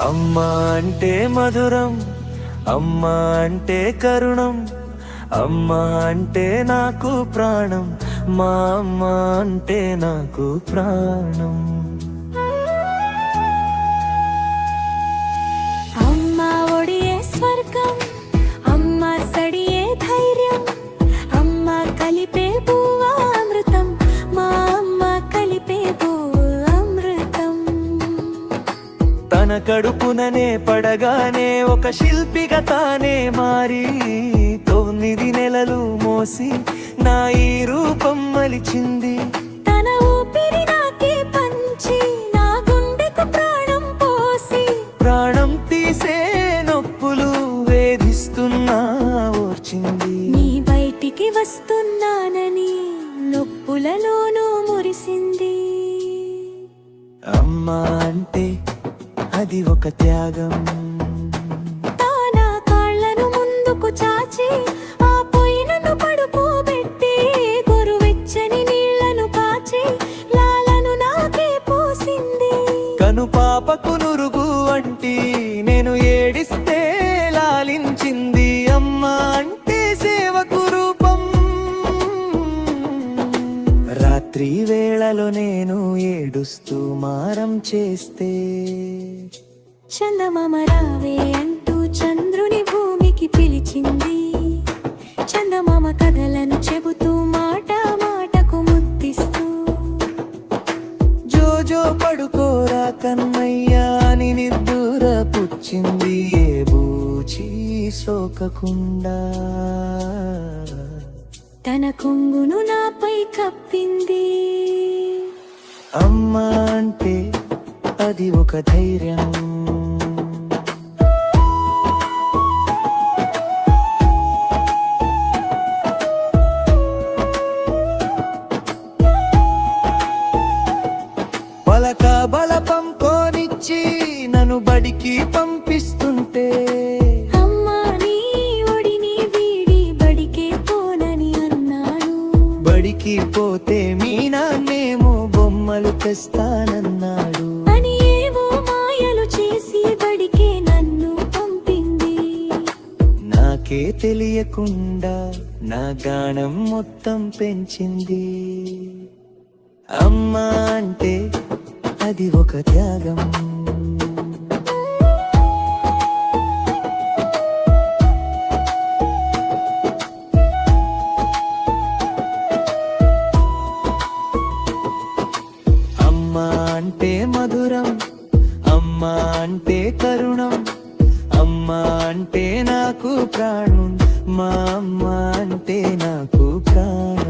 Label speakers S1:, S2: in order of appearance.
S1: అమ్మ అంటే మధురం, అమ్మ అంటే కరుణం, అమ్మ అంటే నాకు ప్రాణం, మా అమ్మ అంటే నాకు ప్రాణం.
S2: అమ్మ ఒడియే స్వర్గం, అమ్మ సడియే ధైర్యం, అమ్మ కలిపే పువ్వా అమృతం, మా అమ్మ కలిపే పువ్వు అమృతం.
S1: తన కడుపుననే పడగానే ఒక శిల్పిగా తానే మారి 9 నెలలు మోసి నా ఈ రూపం మలిచింది.
S2: తన ఊపిరి నాకే పంచి నా గుండెకు ప్రాణం పోసి
S1: ప్రాణం తీసే నొప్పులు వేధిస్తున్నా ఓర్చింది.
S2: నీ బయటికి వస్తున్నానని నొప్పులలోనూ మురిసింది.
S1: అమ్మ అంటే అది ఒక త్యాగం.
S2: తాన కాళ్ళను ముందుకు చాచి ఆ పొయ్యినను పడుకోబెట్టి గోరువెచ్చని నీళ్లను కాచి లాలను నాకే పోసింది.
S1: కను పాపకు నురుగు వంటి నేను ఏడిస్తే లాలించింది. అమ్మ అంటే సేవకు రూపం. రాత్రి వేళలో నేను ఏడుస్తూ మారం చేస్తే
S2: చందమామ రావే అంటూ చంద్రుని భూమికి పిలిచింది. చందమామ కథలను చెబుతూ మాట మాటకు ముద్దిస్తూ
S1: జోజో పడుకోరా కన్నయ్యా అని నిద్దుర పుచ్చింది. ఏ బూచి సోకకుండా
S2: తన కొంగును నాపై కప్పింది.
S1: అమ్మ అంటే అది ఒక ధైర్యం. పలక బలపం కోనిచ్చి నన్ను బడికి పంపిస్తుంటే
S2: అమ్మా నీ ఒడిని వీడి బడికే పోనని అన్నాడు.
S1: బడికి పోతే మీ నాన్నేమో బొమ్మలు తెస్తానన్నాడు.
S2: అని ఏవో మాయలు చేసి బడికే నన్ను పంపింది.
S1: నాకే తెలియకుండా నా గానం మొత్తం పెంచింది. అమ్మ అంటే అది ఒక త్యాగం. అమ్మ అంటే మధురం, అమ్మ అంటే కరుణం, అమ్మ అంటే నాకు ప్రాణం, మా అమ్మ అంటే నాకు ప్రాణం.